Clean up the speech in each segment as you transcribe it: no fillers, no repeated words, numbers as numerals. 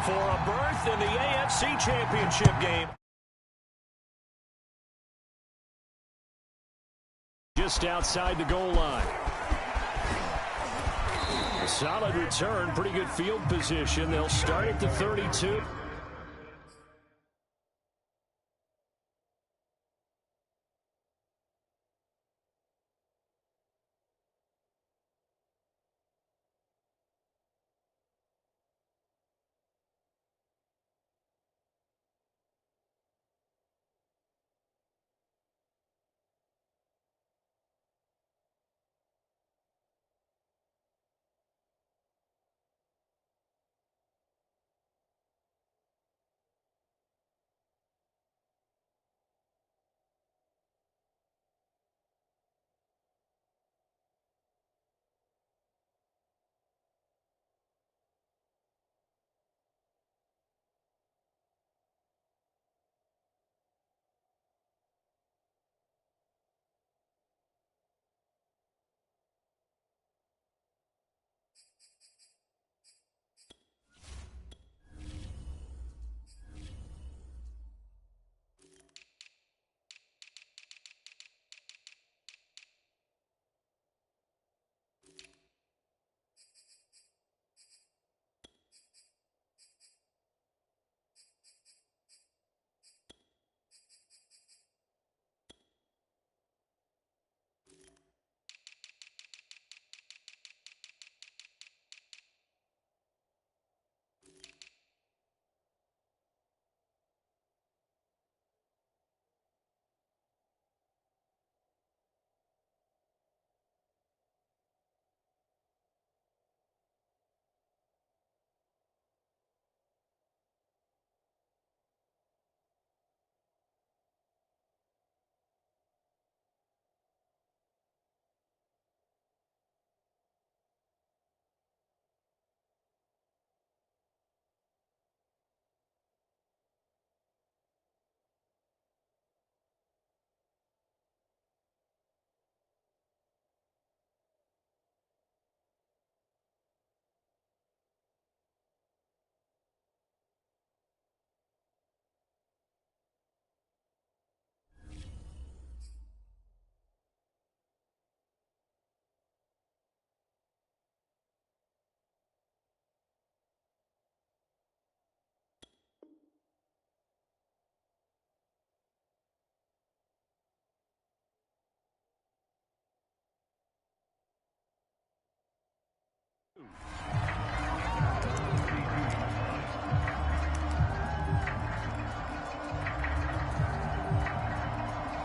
for a berth in the AFC Championship game. Just outside the goal line. A solid return, pretty good field position. They'll start at the 32.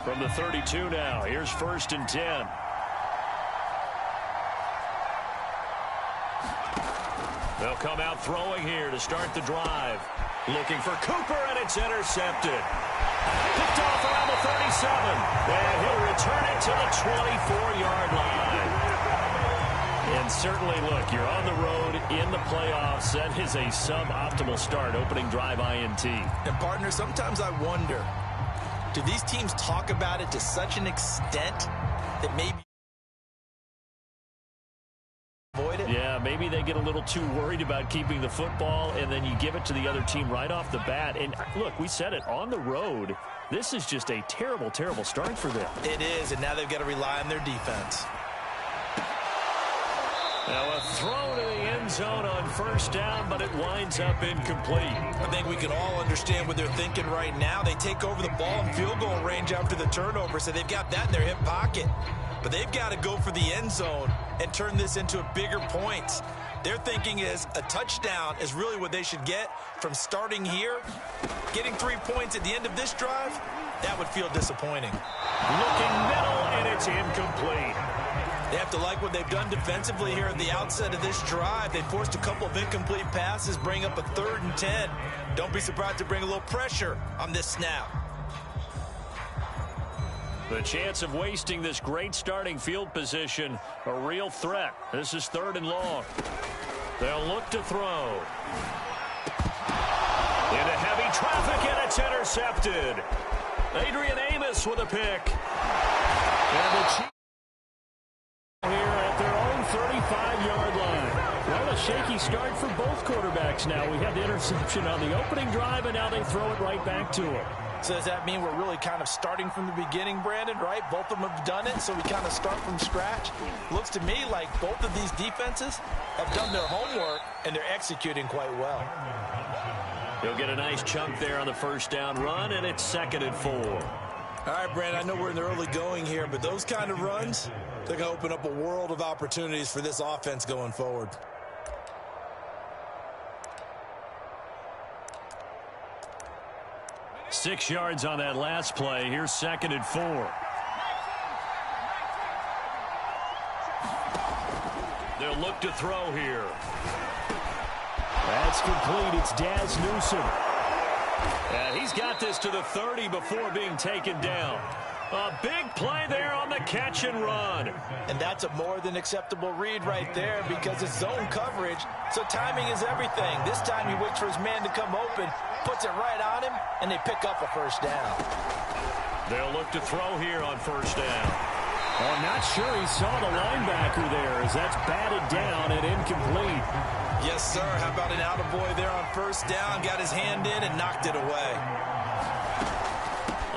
From the 32 now, here's 1st and 10. They'll come out throwing here to start the drive. Looking for Cooper, and it's intercepted. Picked off around the 37, and he'll return it to the 24-yard line. And certainly, look, you're on the road in the playoffs. That is a suboptimal start, opening drive INT. And, partner, sometimes I wonder, do these teams talk about it to such an extent that maybe avoid it? Yeah, maybe they get a little too worried about keeping the football, and then you give it to the other team right off the bat. And, look, we said it, on the road, this is just a terrible, terrible start for them. It is, and now they've got to rely on their defense. Now a throw to the end zone on 1st down, but it winds up incomplete. I think we can all understand what they're thinking right now. They take over the ball in field goal range after the turnover, so they've got that in their hip pocket. But they've got to go for the end zone and turn this into a bigger point. Their thinking is a touchdown is really what they should get from starting here. Getting 3 points at the end of this drive, that would feel disappointing. Looking middle, and it's incomplete. They have to like what they've done defensively here at the outset of this drive. They forced a couple of incomplete passes, bring up a 3rd and 10. Don't be surprised to bring a little pressure on this snap. The chance of wasting this great starting field position, a real threat. This is 3rd and long. They'll look to throw. Into heavy traffic, and it's intercepted. Adrian Amos with a pick. And the Chiefs here at their own 35-yard line. Well, a shaky start for both quarterbacks now. We had the interception on the opening drive, and now they throw it right back to him. So does that mean we're really kind of starting from the beginning, Brandon, right? Both of them have done it, so we kind of start from scratch. Looks to me like both of these defenses have done their homework, and they're executing quite well. He'll get a nice chunk there on the first down run, and it's 2nd and 4. All right, Brandon, I know we're in the early going here, but those kind of runs, they're going to open up a world of opportunities for this offense going forward. Six yards on that last play. Here's 2nd and 4. They'll look to throw here. That's complete. It's Daz Newsome. And he's got this to the 30 before being taken down. A big play there on the catch and run. And that's a more than acceptable read right there because it's zone coverage, so timing is everything. This time he waits for his man to come open, puts it right on him, and they pick up a first down. They'll look to throw here on first down. Oh, I'm not sure he saw the linebacker there as that's batted down and incomplete. Yes, sir. How about an attaboy there on first down? Got his hand in and knocked it away.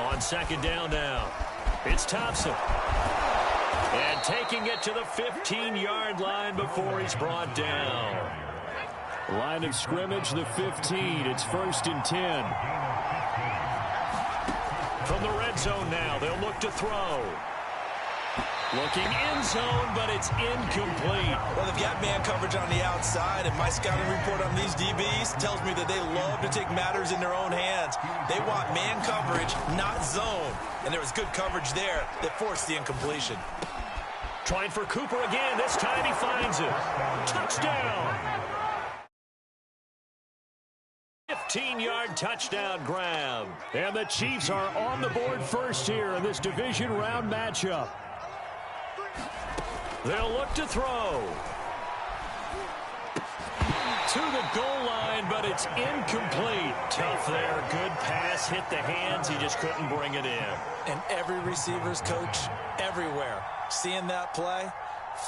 On 2nd down now, it's Thompson. And taking it to the 15-yard line before he's brought down. Line of scrimmage, the 15. It's 1st and 10. From the red zone now, they'll look to throw. Looking end zone, but it's incomplete. Well, they've got man coverage on the outside, and my scouting report on these DBs tells me that they love to take matters in their own hands. They want man coverage, not zone. And there was good coverage there that forced the incompletion. Trying for Cooper again. This time he finds it. Touchdown. 15-yard touchdown grab. And the Chiefs are on the board first here in this division round matchup. They'll look to throw. To the goal line, but it's incomplete. Tough there. Good pass. Hit the hands. He just couldn't bring it in. And every receiver's coach everywhere. Seeing that play,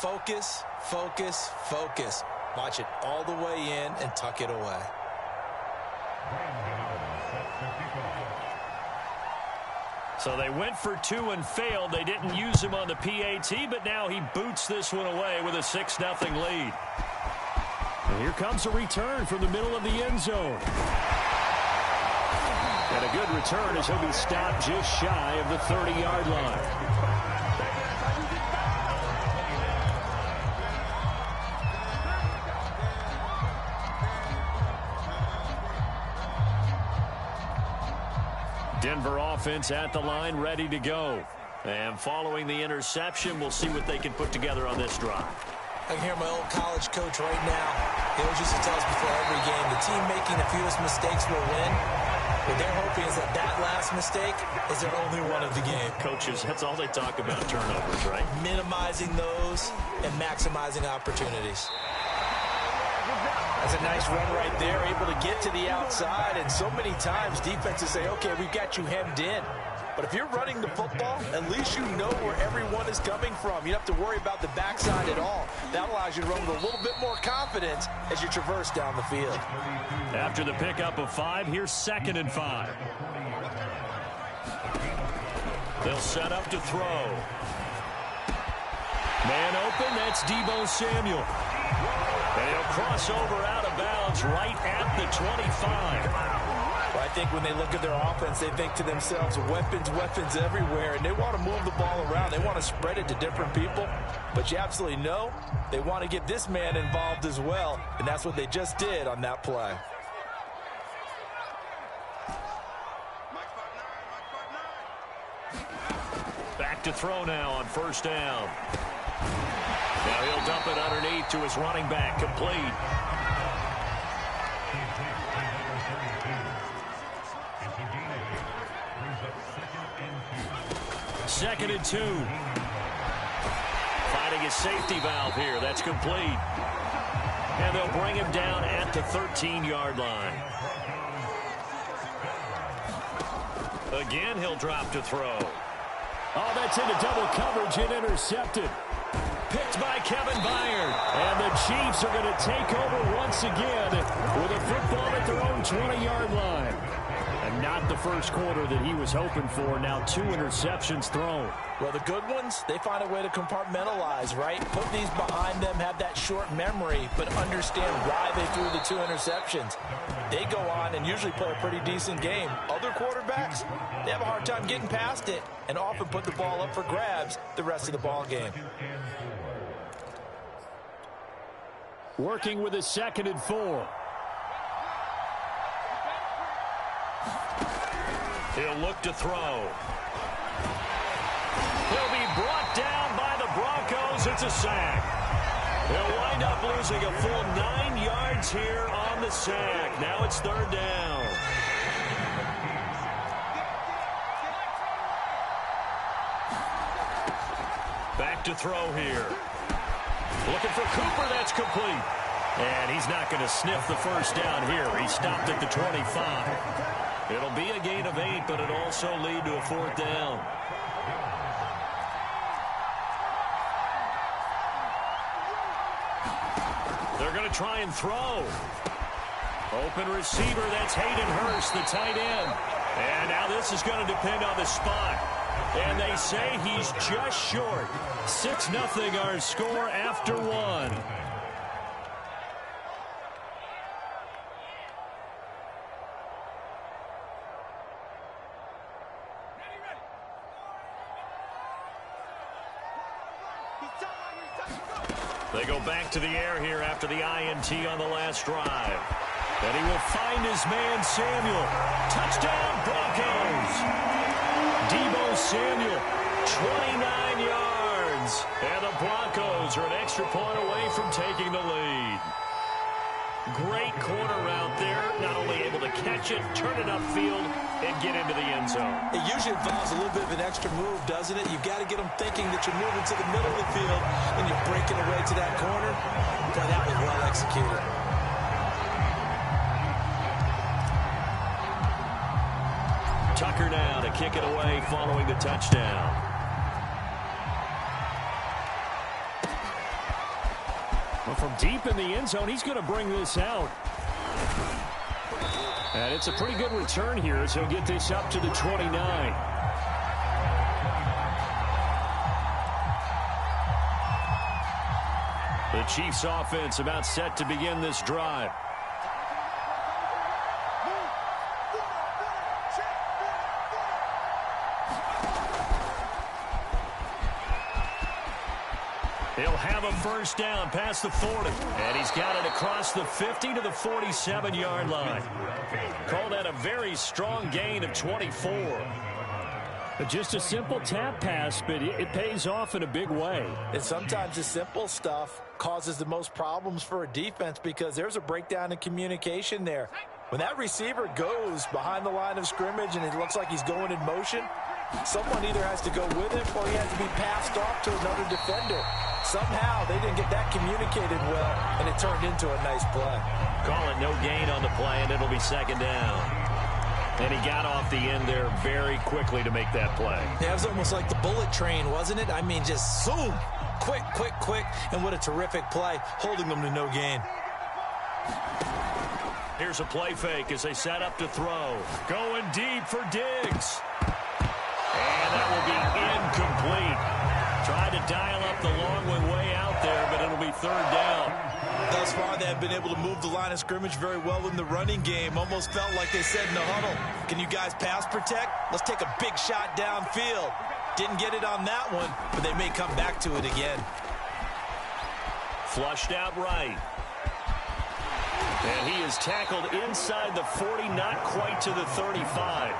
focus, focus, focus. Watch it all the way in and tuck it away. So they went for 2 and failed. They didn't use him on the PAT, but now he boots this one away with a 6-0 lead. And here comes a return from the middle of the end zone. And a good return as he'll be stopped just shy of the 30-yard line. Denver offense at the line, ready to go. And following the interception, we'll see what they can put together on this drive. I can hear my old college coach right now. He always used to tell us before every game, the team making the fewest mistakes will win. What they're hoping is that that last mistake is their only one of the game. Coaches, that's all they talk about, turnovers, right? Minimizing those and maximizing opportunities. That's a nice run right there, able to get to the outside, and so many times defenses say, okay, we've got you hemmed in. But if you're running the football, at least you know where everyone is coming from. You don't have to worry about the backside at all. That allows you to run with a little bit more confidence as you traverse down the field. After the pickup of 5, here's 2nd and 5. They'll set up to throw. Man open, that's Deebo Samuel. And he'll cross over out of bounds right at the 25. Well, I think when they look at their offense, they think to themselves, weapons, weapons everywhere, and they want to move the ball around. They want to spread it to different people, but you absolutely know they want to get this man involved as well, and that's what they just did on that play. Back to throw now on first down. Now he'll dump it underneath to his running back, complete. Second and 2. Finding his safety valve here. That's complete. And they'll bring him down at the 13-yard line. Again, he'll drop to throw. Oh, that's into double coverage and intercepted. picked by Kevin Byard. And the Chiefs are going to take over once again with a football at their own 20-yard line. And not the first quarter that he was hoping for. Now 2 interceptions thrown. Well, the good ones, they find a way to compartmentalize, right? Put these behind them, have that short memory, but understand why they threw the 2 interceptions. They go on and usually play a pretty decent game. Other quarterbacks, they have a hard time getting past it and often put the ball up for grabs the rest of the ball game. Working with a 2nd and 4. He'll look to throw. He'll be brought down by the Broncos. It's a sack. They'll wind up losing a full 9 yards here on the sack. Now it's 3rd down. Back to throw here. Looking for Cooper. That's complete. And he's not going to sniff the first down here. He stopped at the 25. It'll be a gain of 8, but it'll also lead to a 4th down. They're going to try and throw. Open receiver, that's Hayden Hurst, the tight end. And now this is going to depend on the spot. And they say he's just short. 6-0 our score after 1. They go back to the air here after the INT on the last drive. And he will find his man, Samuel. Touchdown, Broncos. Deebo Samuel, 29 yards. And the Broncos are an extra point away from taking the lead. Great corner route there. Not only able to catch it, turn it upfield, and get into the end zone. It usually involves a little bit of an extra move, doesn't it? You've got to get them thinking that you're moving to the middle of the field and you're breaking away to that corner. But that was well executed. Tucker now to kick it away following the touchdown. Well, from deep in the end zone, he's going to bring this out. And it's a pretty good return here as he'll get this up to the 29. The Chiefs offense about set to begin this drive. He'll have a first down past the 40. And he's got it across the 50 to the 47-yard line. Call that a very strong gain of 24. Just a simple tap pass, but it pays off in a big way. And sometimes the simple stuff causes the most problems for a defense because there's a breakdown in communication there. When that receiver goes behind the line of scrimmage and it looks like he's going in motion, someone either has to go with him or he has to be passed off to another defender. Somehow they didn't get that communicated well, and it turned into a nice play. Call it no gain on the play, and it'll be 2nd down. And he got off the end there very quickly to make that play. Yeah, it was almost like the bullet train, wasn't it? I mean, just zoom. Quick, quick, quick. And what a terrific play, holding them to no gain. Here's a play fake as they set up to throw. Going deep for Diggs. And that will be incomplete. Tried to dial up the long way out there, but it'll be 3rd down. Thus far, they have been able to move the line of scrimmage very well in the running game. Almost felt like they said in the huddle, can you guys pass protect? Let's take a big shot downfield. Didn't get it on that one, but they may come back to it again. Flushed out right. And he is tackled inside the 40, not quite to the 35.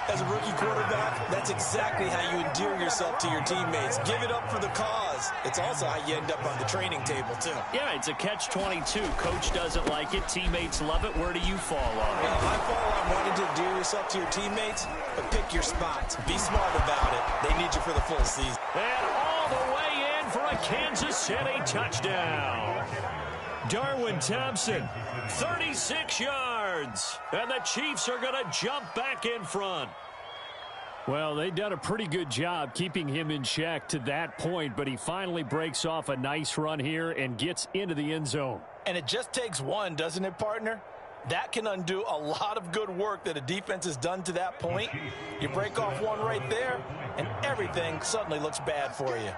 As a rookie quarterback, that's exactly how you endear yourself to your teammates. Give it up for the cause. It's also how you end up on the training table, too. Yeah, it's a catch-22. Coach doesn't like it. Teammates love it. Where do you fall on it? Well, I fall on wanting to endear yourself to your teammates, but pick your spots. Be smart about it. They need you for the full season. And all the way in for a Kansas City touchdown. Darwin Thompson, 36 yards. And the Chiefs are going to jump back in front. Well, they've done a pretty good job keeping him in check to that point, but he finally breaks off a nice run here and gets into the end zone. And it just takes one, doesn't it, partner? That can undo a lot of good work that a defense has done to that point. You break off one right there, and everything suddenly looks bad for you.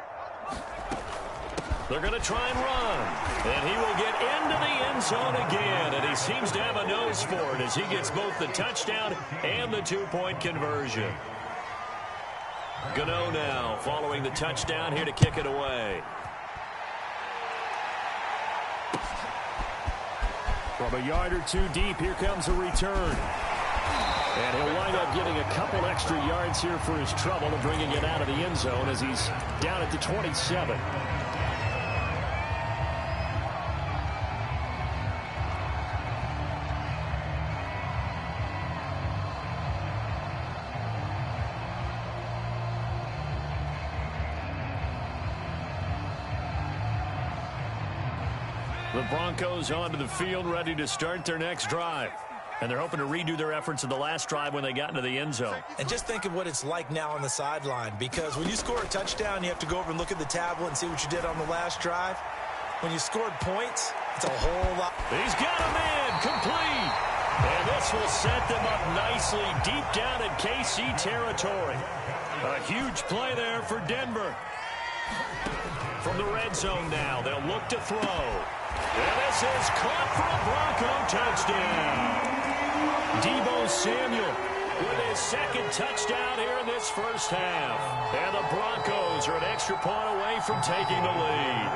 They're going to try and run. And he will get into the end zone again. And he seems to have a nose for it as he gets both the touchdown and the two-point conversion. Gano now following the touchdown here to kick it away. From a yard or two deep, here comes a return. And he'll wind up getting a couple extra yards here for his trouble and bringing it out of the end zone as he's down at the 27. The Broncos onto the field, ready to start their next drive. And they're hoping to redo their efforts in the last drive when they got into the end zone. And just think of what it's like now on the sideline, because when you score a touchdown, you have to go over and look at the tablet and see what you did on the last drive. When you scored points, it's a whole lot. He's got a man complete. And this will set them up nicely deep down in KC territory. A huge play there for Denver. From the red zone now, they'll look to throw. And this is caught for a Bronco touchdown. Deebo Samuel with his second touchdown here in this first half. And the Broncos are an extra point away from taking the lead.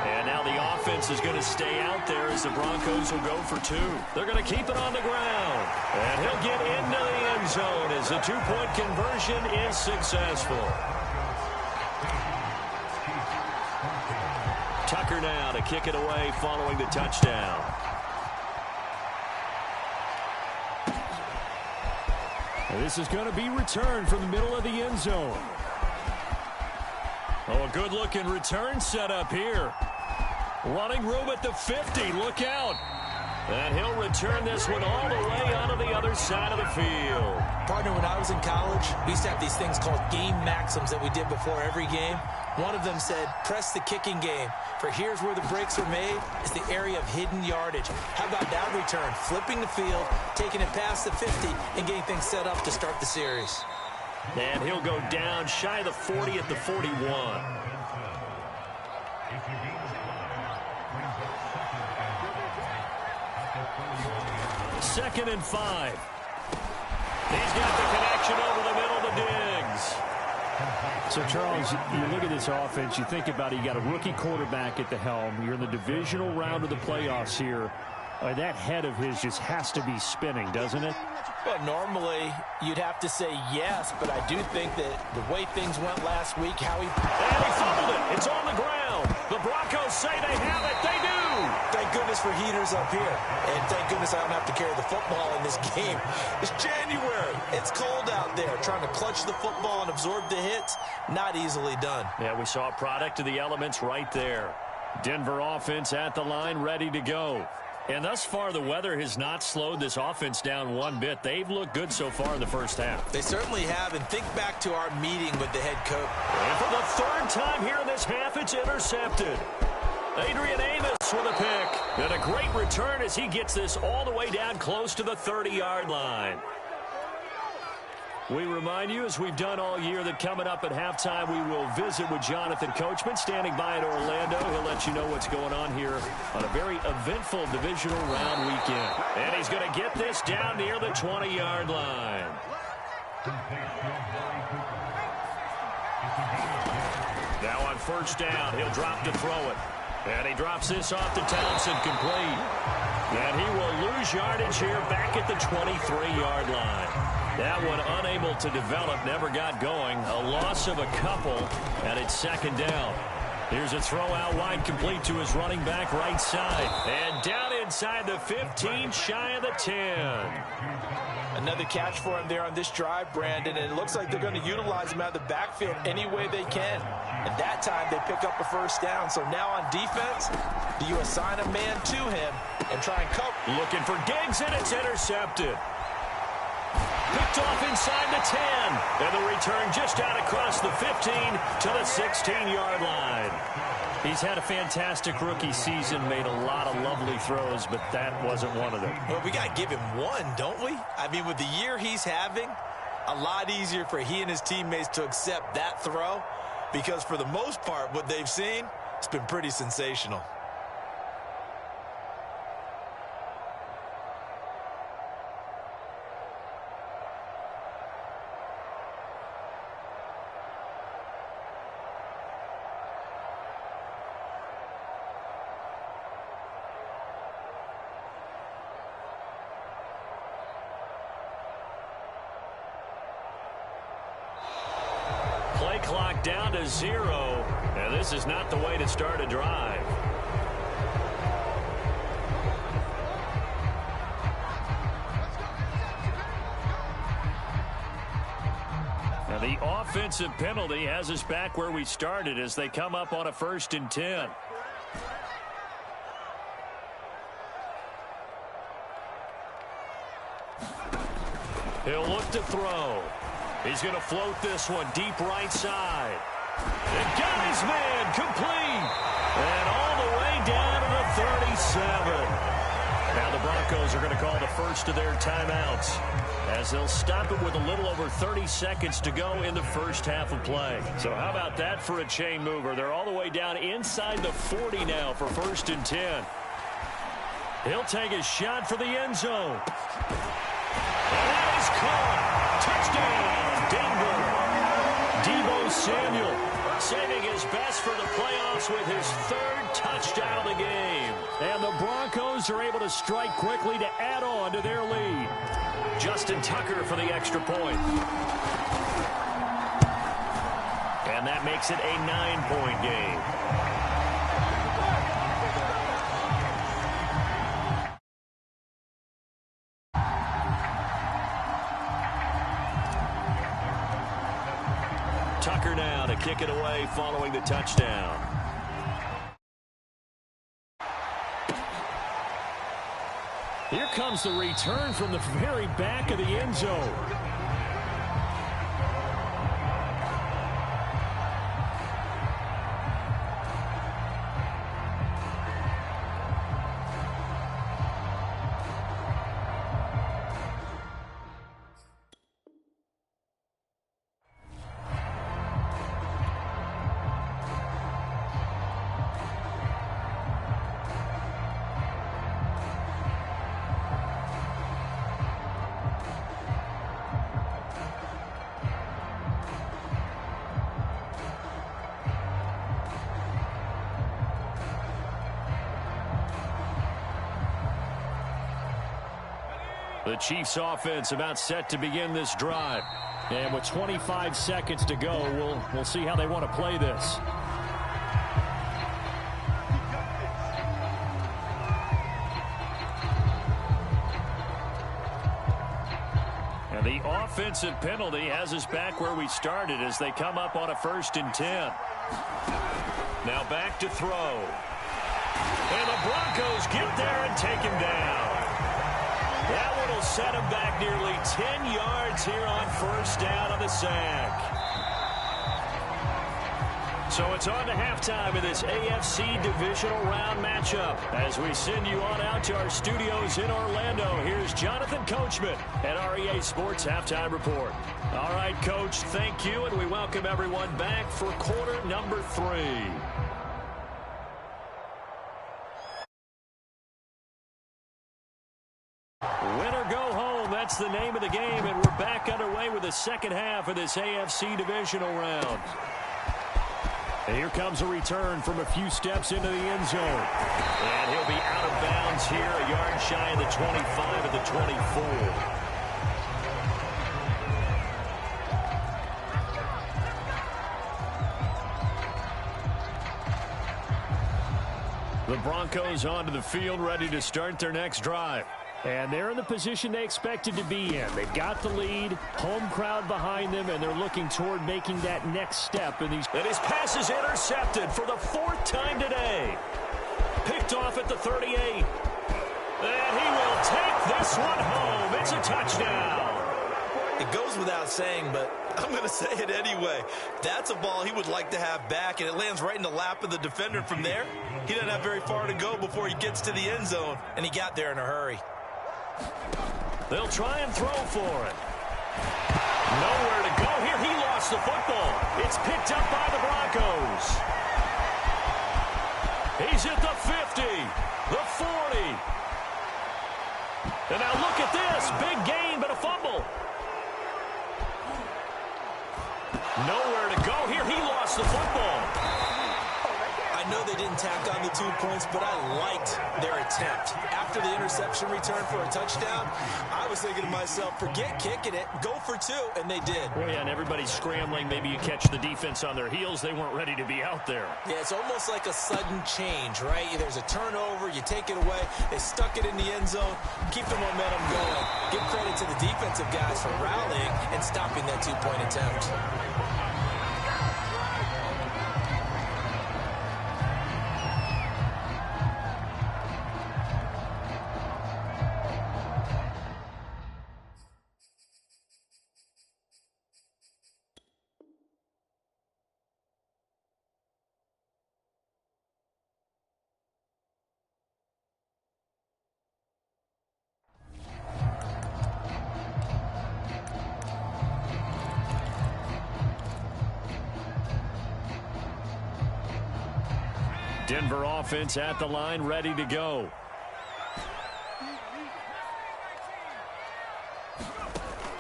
And now the offense is going to stay out there as the Broncos will go for two. They're going to keep it on the ground. And he'll get into the end zone as the two-point conversion is successful. Tucker now to kick it away following the touchdown. And this is going to be returned from the middle of the end zone. Oh, a good-looking return set up here. Running room at the 50. Look out. And he'll return this one all the way onto the other side of the field. Partner, when I was in college, we used to have these things called game maxims that we did before every game. One of them said, press the kicking game. For here's where the breaks are made. It's the area of hidden yardage. How about that return? Flipping the field, taking it past the 50, and getting things set up to start the series. And he'll go down shy of the 40 at the 41. Second and 5. He's got the connection over the middle to Diggs. So, Charles, you look at this offense, you think about it, you got a rookie quarterback at the helm. You're in the divisional round of the playoffs here. That head of his just has to be spinning, doesn't it? Well, normally you'd have to say yes, but I do think that the way things went last week, how he... And he fumbled it. It's on the ground. The Broncos say they have it. They do. Thank goodness for heaters up here. And thank goodness I don't have to carry the football in this game. It's January. It's cold out there. Trying to clutch the football and absorb the hits, not easily done. Yeah, we saw a product of the elements right there. Denver offense at the line, ready to go. And thus far, the weather has not slowed this offense down one bit. They've looked good so far in the first half. They certainly have. And think back to our meeting with the head coach. And for the third time here in this half, it's intercepted. Adrian Amos with a pick. And a great return as he gets this all the way down close to the 30-yard line. We remind you, as we've done all year, that coming up at halftime, we will visit with Jonathan Coachman, standing by in Orlando. He'll let you know what's going on here on a very eventful divisional round weekend. And he's going to get this down near the 20-yard line. Now on first down, he'll drop to throw it. And he drops this off to Townsend, complete. And he will lose yardage here back at the 23-yard line. That one unable to develop, never got going. A loss of a couple, and it's second down. Here's a throw out wide, complete to his running back right side. And down inside the 15, shy of the 10. Another catch for him there on this drive, Brandon, and it looks like they're going to utilize him out of the backfield any way they can. And that time they pick up a first down. So now on defense, do you assign a man to him and try and cover? Looking for Diggs, and it's intercepted. Picked off inside the 10. And the return just out across the 15 to the 16-yard line. He's had a fantastic rookie season, made a lot of lovely throws, but that wasn't one of them. Well, we got to give him one, don't we? I mean, with the year he's having, a lot easier for he and his teammates to accept that throw because for the most part, what they've seen, it's been pretty sensational. Play clock down to 0, and this is not the way to start a drive. Now the offensive penalty has us back where we started as they come up on a 1st and 10. He'll look to throw. He's going to float this one deep right side. And got his man complete. And all the way down to the 37. Now the Broncos are going to call the first of their timeouts as they'll stop it with a little over 30 seconds to go in the first half of play. So how about that for a chain mover? They're all the way down inside the 40 now for 1st and 10. He'll take a shot for the end zone. And that is caught. Touchdown. Denver. Deebo Samuel saving his best for the playoffs with his 3rd touchdown of the game. And the Broncos are able to strike quickly to add on to their lead. Justin Tucker for the extra point. And that makes it a 9-point game. Tucker now to kick it away following the touchdown. Here comes the return from the very back of the end zone. The Chiefs offense about set to begin this drive. And with 25 seconds to go, we'll see how they want to play this. And the offensive penalty has us back where we started as they come up on a 1st and 10. Now back to throw. And the Broncos get there and take him down. That one will set him back nearly 10 yards here on 1st down on the sack. So it's on to halftime of this AFC divisional round matchup. As we send you on out to our studios in Orlando, here's Jonathan Coachman at REA Sports Halftime Report. All right, Coach, thank you, and we welcome everyone back for quarter number 3. Win or go home, that's the name of the game, and we're back underway with the second half of this AFC divisional round. And here comes a return from a few steps into the end zone. And he'll be out of bounds here, a yard shy of the 25 of the 24. The Broncos onto the field, ready to start their next drive. And they're in the position they expected to be in. They've got the lead, home crowd behind them, and they're looking toward making that next step in these. And his pass is intercepted for the 4th time today. Picked off at the 38. And he will take this one home. It's a touchdown. It goes without saying, but I'm going to say it anyway. That's a ball he would like to have back, and it lands right in the lap of the defender from there. He doesn't have very far to go before he gets to the end zone, and he got there in a hurry. They'll try and throw for it. Nowhere to go here. He lost the football. It's picked up by the Broncos. He's at the 50, the 40. And now look at this. Big gain, but a fumble. Nowhere to go here. He lost the football. I know they didn't tack on the 2 points, but I liked their attempt. After the interception return for a touchdown, I was thinking to myself, forget kicking it, go for 2, and they did. Well, yeah, and everybody's scrambling. Maybe you catch the defense on their heels. They weren't ready to be out there. Yeah, it's almost like a sudden change, right? There's a turnover, you take it away, they stuck it in the end zone, keep the momentum going. Give credit to the defensive guys for rallying and stopping that 2-point attempt. Denver offense at the line, ready to go.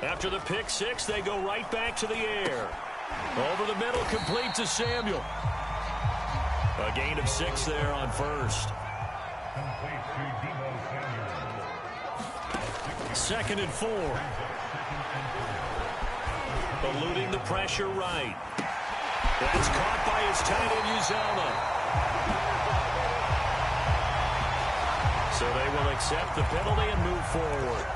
After the pick six, they go right back to the air. Over the middle, complete to Samuel. A gain of 6 there on first. 2nd and 4. Eluding the pressure right. That's caught by his tight end, Uzomah. So they will accept the penalty and move forward.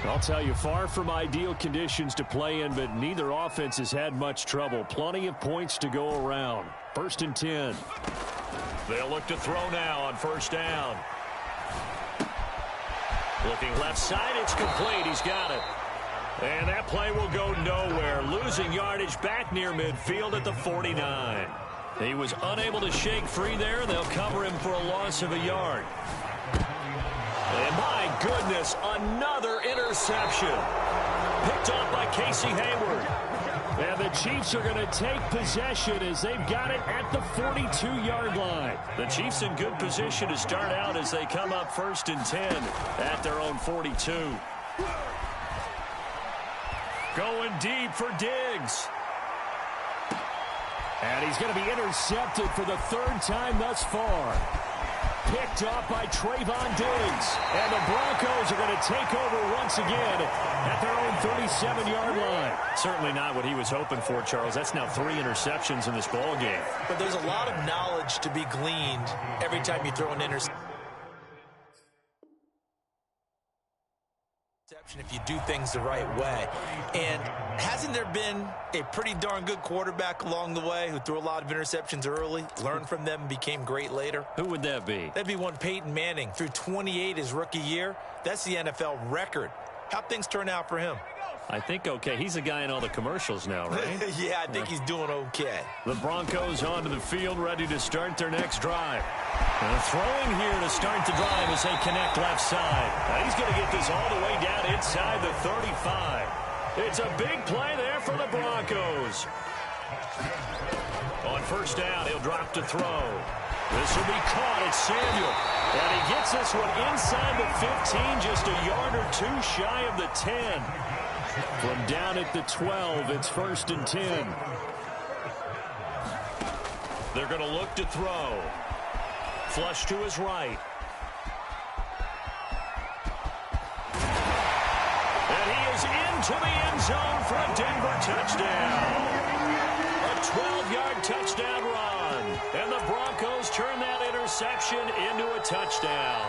I'll tell you, far from ideal conditions to play in, but neither offense has had much trouble. Plenty of points to go around. 1st and 10. They'll look to throw now on 1st down. Looking left side, it's complete. He's got it. And that play will go nowhere. Losing yardage back near midfield at the 49. He was unable to shake free there. They'll cover him for a loss of a yard. And my goodness, another interception. Picked off by Casey Hayward. And the Chiefs are going to take possession as they've got it at the 42-yard line. The Chiefs in good position to start out as they come up 1st and 10 at their own 42. Going deep for Diggs. And he's going to be intercepted for the 3rd time thus far. Picked off by Trayvon Diggs. And the Broncos are going to take over once again at their own 37-yard line. Certainly not what he was hoping for, Charles. That's now 3 interceptions in this ball game. But there's a lot of knowledge to be gleaned every time you throw an interception. If you do things the right way. And hasn't there been a pretty darn good quarterback along the way who threw a lot of interceptions early, learned from them, and became great later? Who would that be? That'd be one Peyton Manning. Threw 28 his rookie year. That's the NFL record. How'd things turn out for him? I think okay. He's a guy in all the commercials now, right? Yeah, I think he's doing okay. The Broncos onto the field, ready to start their next drive. And throwing here to start the drive as they connect left side. Now he's going to get this all the way down inside the 35. It's a big play there for the Broncos. On 1st down, he'll drop to throw. This will be caught. It's Samuel. And he gets this one inside the 15, just a yard or 2 shy of the 10. From down at the 12, it's 1st and 10. They're going to look to throw. Flush to his right. And he is into the end zone for a Denver touchdown. A 12-yard touchdown run. And the Broncos turn that interception into a touchdown.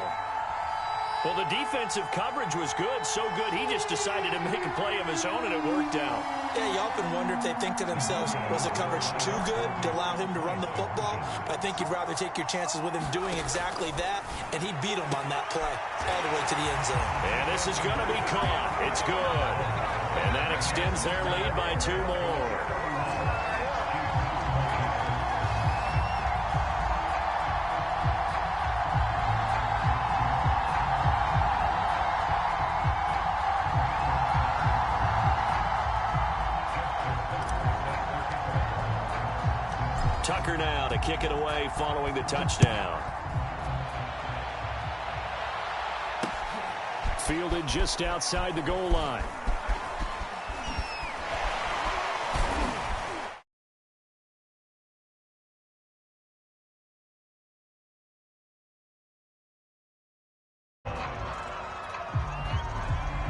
Well, the defensive coverage was good, so good he just decided to make a play of his own, and it worked out. Yeah, you often wonder if they think to themselves, was the coverage too good to allow him to run the football? I think you'd rather take your chances with him doing exactly that, and he beat him on that play all the way to the end zone. And this is going to be caught. It's good. And that extends their lead by 2 more. Tucker now to kick it away following the touchdown. Fielded just outside the goal line.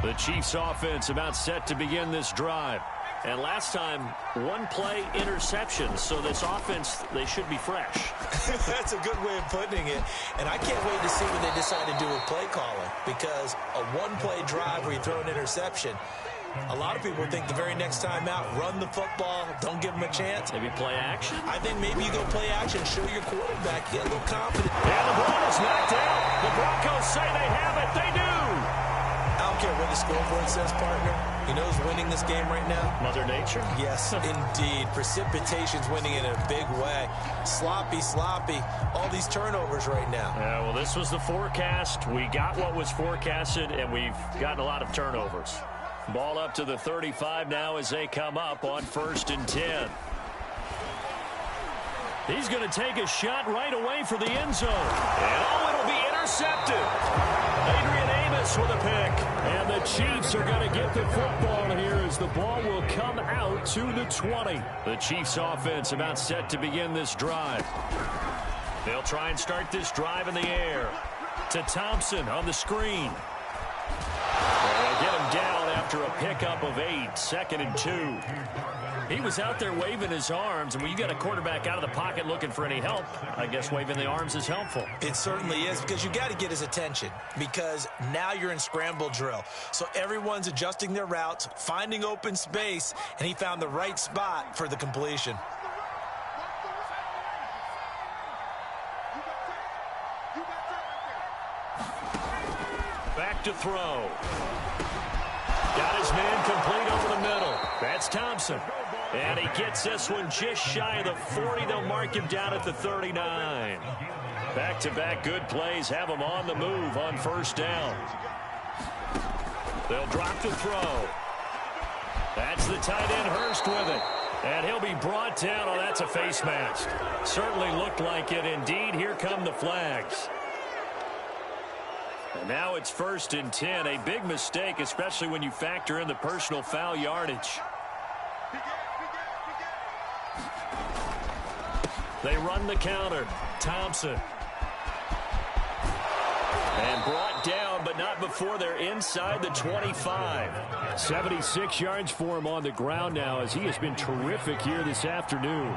The Chiefs offense about set to begin this drive. And last time, 1-play interception. So this offense, they should be fresh. That's a good way of putting it. And I can't wait to see what they decide to do with play calling. Because a 1-play drive where you throw an interception, a lot of people think the very next time out, run the football, don't give them a chance. Maybe play action? I think maybe you go play action, show your quarterback, get a little confident. And the ball is knocked out. The Broncos say they have it. They do. I don't care what the scoreboard says, partner. You know who's winning this game right now? Mother Nature? Yes, indeed. Precipitation's winning in a big way. Sloppy, sloppy. All these turnovers right now. Yeah, well, this was the forecast. We got what was forecasted, and we've gotten a lot of turnovers. Ball up to the 35 now as they come up on 1st and 10. He's going to take a shot right away for the end zone. And it'll be intercepted. Adrian Amos with a pick. And the Chiefs are going to get the football here as the ball will come out to the 20. The Chiefs offense about set to begin this drive. They'll try and start this drive in the air. To Thompson on the screen. They'll get him down after a pickup of 8, 2nd and 2. He was out there waving his arms, and when you got a quarterback out of the pocket looking for any help, I guess waving the arms is helpful. It certainly is, because you got to get his attention, because now you're in scramble drill. So everyone's adjusting their routes, finding open space, and he found the right spot for the completion. Back to throw. Got his man complete over the middle. That's Thompson. And he gets this one just shy of the 40. They'll mark him down at the 39. Back-to-back good plays have him on the move on 1st down. They'll drop the throw. That's the tight end Hurst with it. And he'll be brought down. Oh, that's a face mask. Certainly looked like it. Indeed, here come the flags. And now it's 1st and 10. A big mistake, especially when you factor in the personal foul yardage. They run the counter. Thompson. And brought down, but not before they're inside the 25. 76 yards for him on the ground now, as he has been terrific here this afternoon.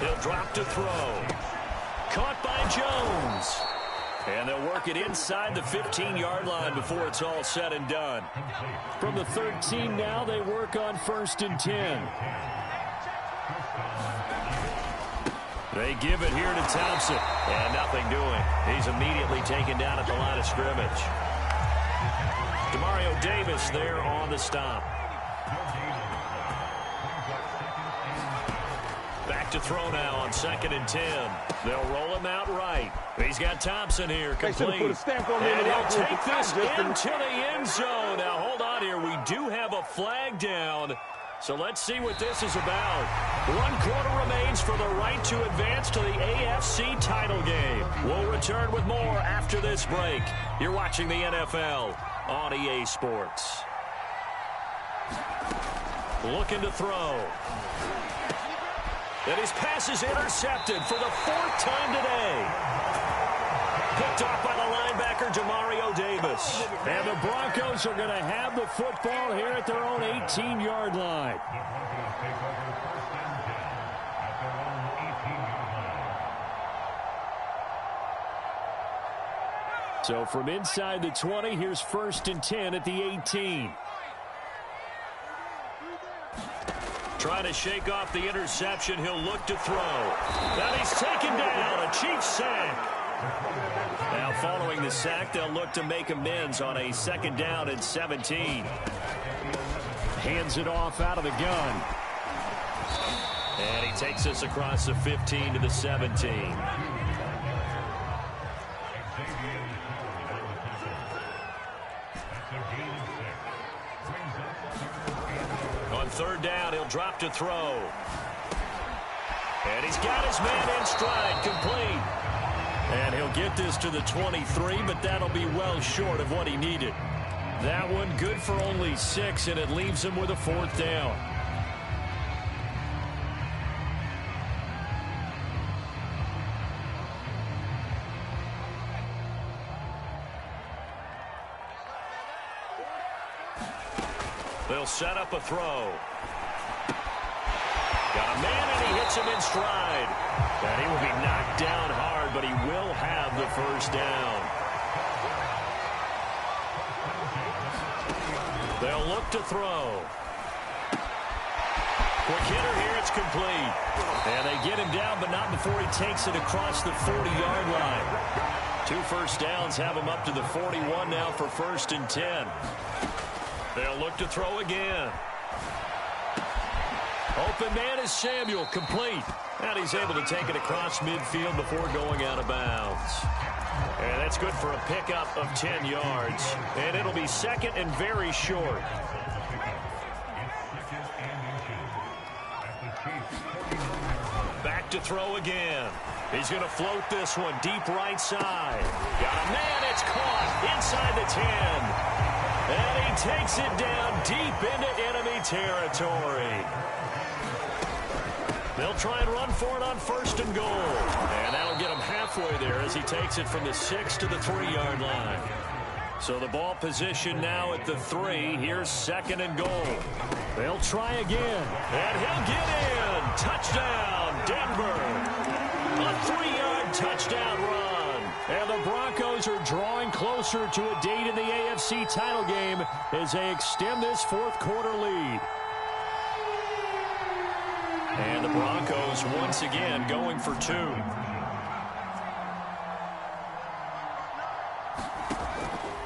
He'll drop to throw. Caught by Jones. And they'll work it inside the 15-yard line before it's all said and done. From the 13 now, they work on 1st and 10. They give it here to Thompson. And nothing doing. He's immediately taken down at the line of scrimmage. Demario Davis there on the stop. Back to throw now on 2nd and 10. They'll roll him out right. He's got Thompson here, complete. And he'll take this into the end zone. Now, hold on here. We do have a flag down. So let's see what this is about. 1 quarter remains for the right to advance to the AFC title game. We'll return with more after this break. You're watching the NFL on EA Sports. Looking to throw. And his pass is intercepted for the 4th time today. Picked off by the linebacker, Demario Davis. And the Broncos are going to have the football here at their own 18-yard line. So from inside the 20, here's 1st and 10 at the 18. Trying to shake off the interception. He'll look to throw. And he's taken down. A Chiefs sack. Now following the sack, they'll look to make amends on a 2nd down and 17. Hands it off out of the gun. And he takes us across the 15 to the 17. On 3rd down, he'll drop to throw. And he's got his man in stride, complete. And he'll get this to the 23, but that'll be well short of what he needed. That one good for only 6, and it leaves him with a 4th down. They'll set up a throw. Got a man, and he hits him in stride. And he will be knocked down hard, but he will have the 1st down. They'll look to throw. Quick hitter here, it's complete. And they get him down, but not before he takes it across the 40-yard line. 2 first downs have him up to the 41 now for 1st and 10. They'll look to throw again. Open man is Samuel, complete. And he's able to take it across midfield before going out of bounds. And that's good for a pickup of 10 yards. And it'll be 2nd and very short. Back to throw again. He's going to float this one deep right side. Got a man, it's caught inside the 10. And he takes it down deep into enemy territory. They'll try and run for it on 1st and goal. And that'll get him halfway there as he takes it from the 6 to the 3-yard line. So the ball position now at the 3. Here's 2nd and goal. They'll try again. And he'll get in. Touchdown, Denver. A 3-yard touchdown run. And the Broncos are drawing closer to a date in the AFC title game as they extend this 4th quarter lead. And the Broncos once again going for 2.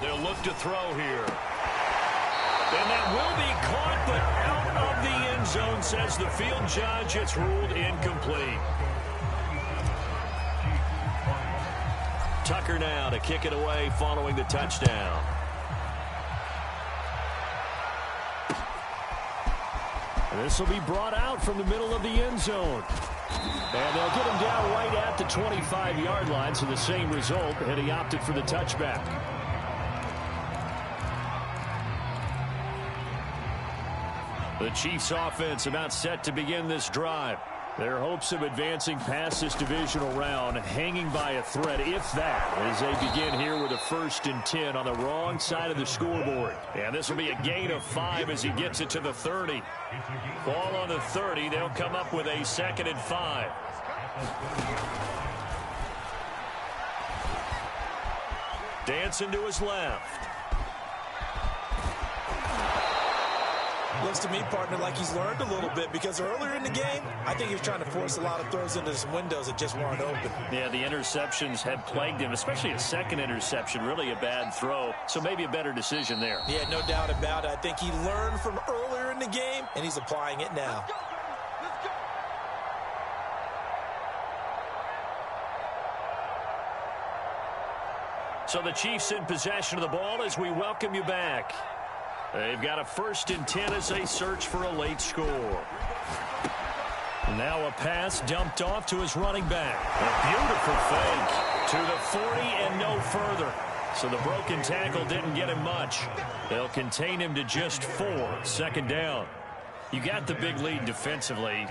They'll look to throw here. And that will be caught, but out of the end zone, says the field judge. It's ruled incomplete. Tucker now to kick it away following the touchdown. This will be brought out from the middle of the end zone. And they'll get him down right at the 25-yard line, so the same result, and he opted for the touchback. The Chiefs offense about set to begin this drive. Their hopes of advancing past this divisional round hanging by a thread, if that, as they begin here with a 1st and 10 on the wrong side of the scoreboard. And this will be a gain of 5 as he gets it to the 30. Ball on the 30. They'll come up with a 2nd and 5. Dancing to his left. Looks to me, partner, like he's learned a little bit, because earlier in the game, I think he was trying to force a lot of throws into some windows that just weren't open. Yeah, the interceptions had plagued him, especially a 2nd interception, really a bad throw. So maybe a better decision there. Yeah, no doubt about it. I think he learned from earlier in the game, and he's applying it now. So the Chiefs in possession of the ball as we welcome you back. They've got a 1st and 10 as they search for a late score. Now a pass dumped off to his running back. A beautiful fake to the 40 and no further. So the broken tackle didn't get him much. They'll contain him to just 4. 2nd down. You got the big lead defensively.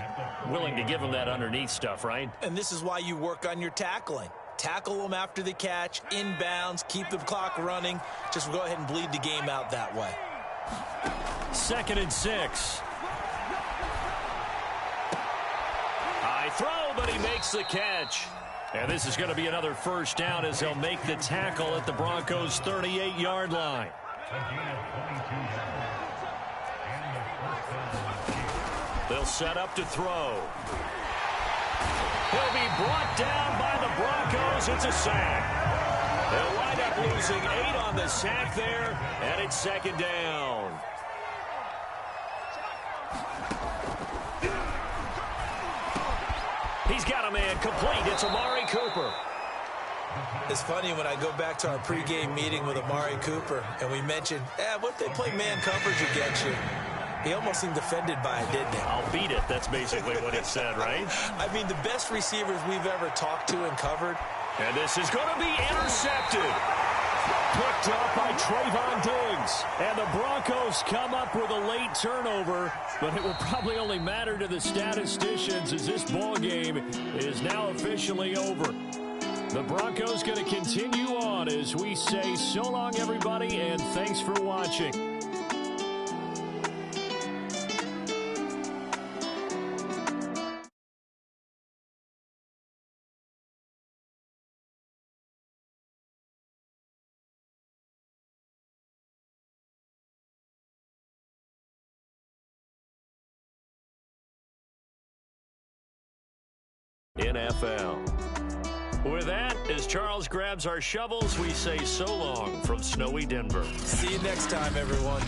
Willing to give him that underneath stuff, right? And this is why you work on your tackling. Tackle them after the catch, inbounds, keep the clock running. Just go ahead and bleed the game out that way. 2nd and 6. High throw, but he makes the catch. And this is going to be another first down as they'll make the tackle at the Broncos' 38-yard line. They'll set up to throw. He'll be brought down by the Broncos. It's a sack. They'll wind up losing 8 on the sack there, and it's second down. He's got a man complete. It's Amari Cooper. It's funny when I go back to our pregame meeting with Amari Cooper, and we mentioned, what if they play man coverage against you? He almost seemed offended by it, didn't he? I'll beat it. That's basically what he said, right? I mean, the best receivers we've ever talked to and covered. And this is going to be intercepted. Picked up by Trayvon Diggs. And the Broncos come up with a late turnover, but it will probably only matter to the statisticians as this ball game is now officially over. The Broncos going to continue on as we say so long, everybody, and thanks for watching. NFL. With that, as Charles grabs our shovels, we say so long from snowy Denver. See you next time, everyone.